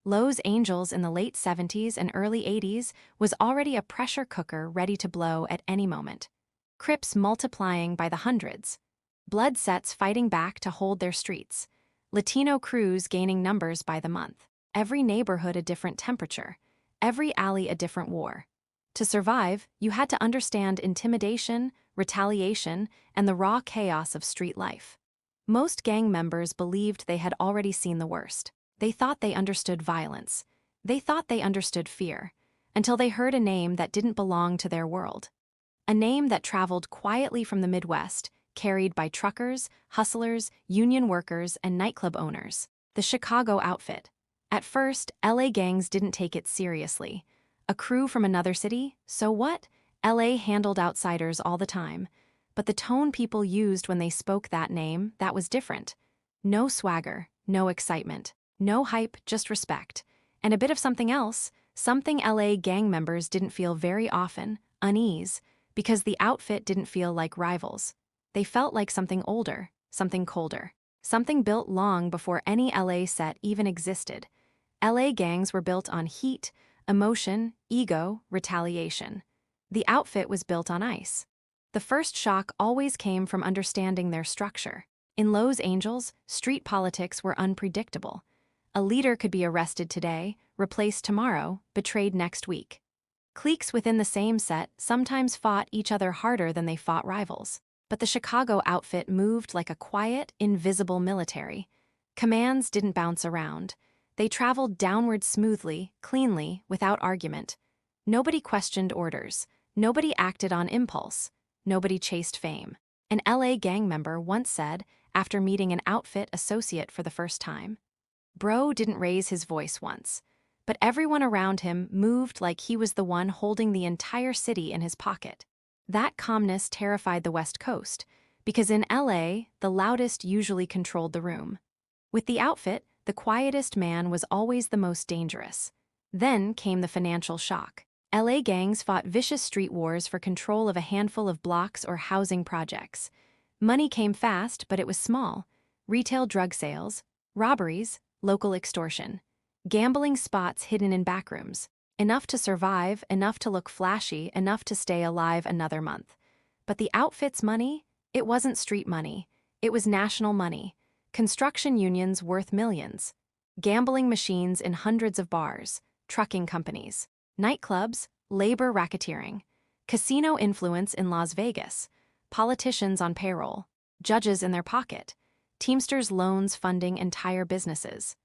Los Angeles in the late 70s and early 80s was already a pressure cooker ready to blow at any moment. Crips multiplying by the hundreds. Blood sets fighting back to hold their streets. Latino crews gaining numbers by the month. Every neighborhood a different temperature. Every alley a different war. To survive, you had to understand intimidation, retaliation, and the raw chaos of street life. Most gang members believed they had already seen the worst. They thought they understood violence. They thought they understood fear, until they heard a name that didn't belong to their world. A name that traveled quietly from the Midwest, carried by truckers, hustlers, union workers, and nightclub owners. The Chicago outfit. At first, LA gangs didn't take it seriously. A crew from another city? So what? LA handled outsiders all the time. But the tone people used when they spoke that name, that was different. No swagger, no excitement. No hype, just respect. And a bit of something else, something LA gang members didn't feel very often, unease, because the outfit didn't feel like rivals. They felt like something older, something colder, something built long before any LA set even existed. LA gangs were built on heat, emotion, ego, retaliation. The outfit was built on ice. The first shock always came from understanding their structure. In Los Angeles, street politics were unpredictable. A leader could be arrested today, replaced tomorrow, betrayed next week. Cliques within the same set sometimes fought each other harder than they fought rivals. But the Chicago outfit moved like a quiet, invisible military. Commands didn't bounce around. They traveled downward smoothly, cleanly, without argument. Nobody questioned orders. Nobody acted on impulse. Nobody chased fame. An LA gang member once said, after meeting an outfit associate for the first time, "Bro didn't raise his voice once, but everyone around him moved like he was the one holding the entire city in his pocket." That calmness terrified the West Coast, because in LA, the loudest usually controlled the room. With the outfit, the quietest man was always the most dangerous. Then came the financial shock. LA gangs fought vicious street wars for control of a handful of blocks or housing projects. Money came fast, but it was small. Retail drug sales, robberies, local extortion. Gambling spots hidden in backrooms. Enough to survive, enough to look flashy, enough to stay alive another month. But the outfit's money? It wasn't street money. It was national money. Construction unions worth millions. Gambling machines in hundreds of bars. Trucking companies. Nightclubs, labor racketeering. Casino influence in Las Vegas. Politicians on payroll. Judges in their pocket. Teamsters' loans funding entire businesses.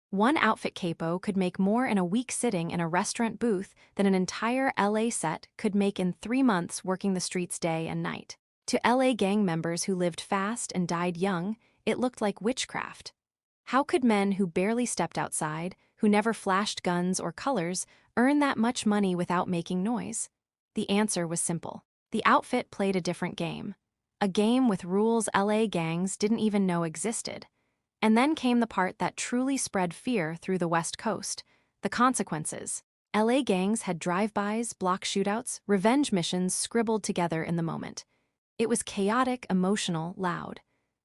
One outfit capo could make more in a week sitting in a restaurant booth than an entire LA set could make in 3 months working the streets day and night. To LA gang members who lived fast and died young, it looked like witchcraft. How could men who barely stepped outside, who never flashed guns or colors, earn that much money without making noise? The answer was simple. The outfit played a different game. A game with rules LA gangs didn't even know existed. And then came the part that truly spread fear through the West Coast: the consequences. LA gangs had drive-bys, block shootouts, revenge missions scribbled together in the moment. It was chaotic, emotional, loud.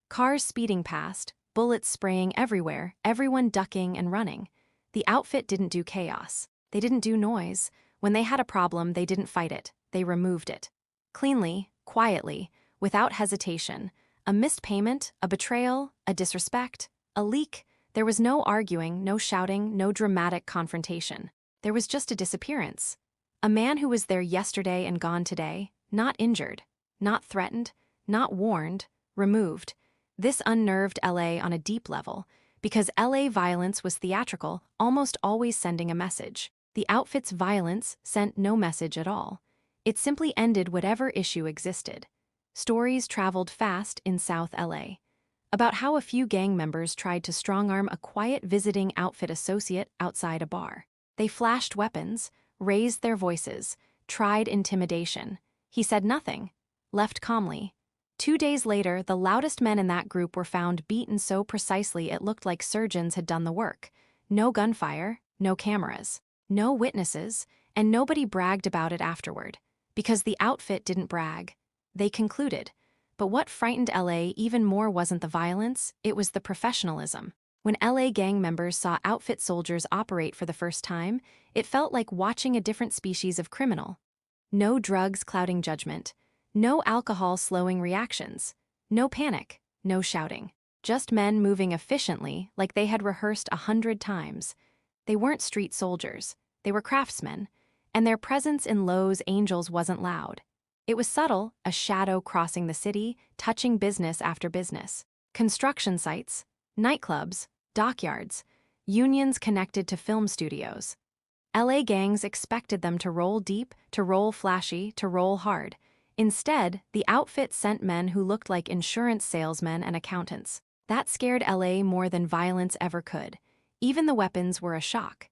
Cars speeding past, bullets spraying everywhere, everyone ducking and running. The outfit didn't do chaos. They didn't do noise. When they had a problem, they didn't fight it. They removed it. Cleanly, quietly, without hesitation. A missed payment, a betrayal, a disrespect, a leak. There was no arguing, no shouting, no dramatic confrontation. There was just a disappearance. A man who was there yesterday and gone today, not injured, not threatened, not warned, removed. This unnerved LA on a deep level, because LA violence was theatrical, almost always sending a message. The outfit's violence sent no message at all. It simply ended whatever issue existed. Stories traveled fast in South LA about how a few gang members tried to strong-arm a quiet visiting outfit associate outside a bar. They flashed weapons, raised their voices, tried intimidation. He said nothing, left calmly. 2 days later, the loudest men in that group were found beaten so precisely it looked like surgeons had done the work. No gunfire, no cameras, no witnesses, and nobody bragged about it afterward. Because the outfit didn't brag. They concluded. But what frightened LA even more wasn't the violence, it was the professionalism. When LA gang members saw outfit soldiers operate for the first time, it felt like watching a different species of criminal. No drugs clouding judgment, no alcohol slowing reactions, no panic, no shouting. Just men moving efficiently like they had rehearsed 100 times. They weren't street soldiers, they were craftsmen, and their presence in Lowe's Angels wasn't loud. It was subtle, a shadow crossing the city, touching business after business. Construction sites, nightclubs, dockyards, unions connected to film studios. LA gangs expected them to roll deep, to roll flashy, to roll hard. Instead, the outfit sent men who looked like insurance salesmen and accountants. That scared LA more than violence ever could. Even the weapons were a shock.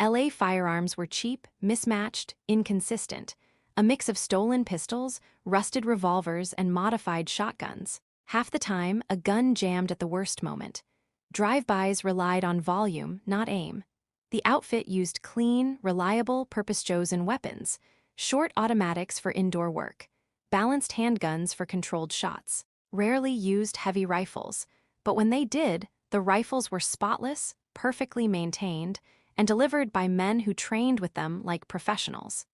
LA firearms were cheap, mismatched, inconsistent. A mix of stolen pistols, rusted revolvers, and modified shotguns. Half the time, a gun jammed at the worst moment. Drive-bys relied on volume, not aim. The outfit used clean, reliable, purpose-chosen weapons. Short automatics for indoor work. Balanced handguns for controlled shots. Rarely used heavy rifles. But when they did, the rifles were spotless, perfectly maintained, and delivered by men who trained with them like professionals.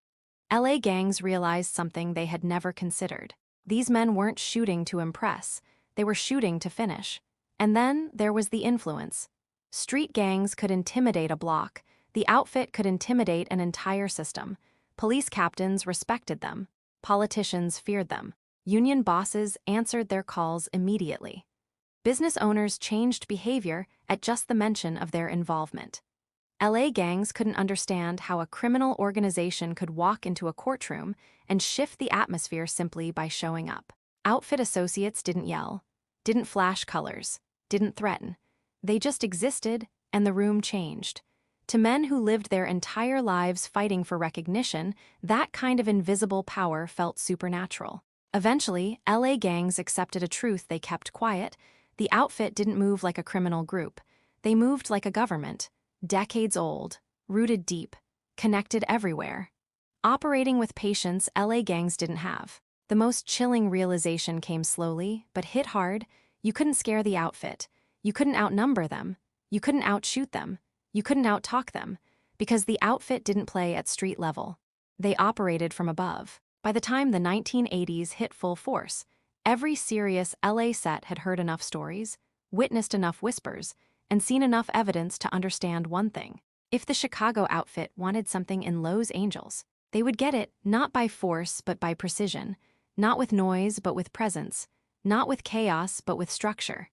LA gangs realized something they had never considered. These men weren't shooting to impress, they were shooting to finish. And then there was the influence. Street gangs could intimidate a block, the outfit could intimidate an entire system. Police captains respected them, politicians feared them. Union bosses answered their calls immediately. Business owners changed behavior at just the mention of their involvement. LA gangs couldn't understand how a criminal organization could walk into a courtroom and shift the atmosphere simply by showing up. Outfit associates didn't yell, didn't flash colors, didn't threaten. They just existed, and the room changed. To men who lived their entire lives fighting for recognition, that kind of invisible power felt supernatural. Eventually, LA gangs accepted a truth they kept quiet. The outfit didn't move like a criminal group. They moved like a government. Decades old, rooted deep, connected everywhere. Operating with patience LA gangs didn't have. The most chilling realization came slowly, but hit hard. You couldn't scare the outfit. You couldn't outnumber them. You couldn't outshoot them. You couldn't outtalk them. Because the outfit didn't play at street level. They operated from above. By the time the 1980s hit full force, every serious LA set had heard enough stories, witnessed enough whispers, and seen enough evidence to understand one thing. If the Chicago outfit wanted something in Lowe's Angels, they would get it not by force but by precision, not with noise but with presence, not with chaos but with structure.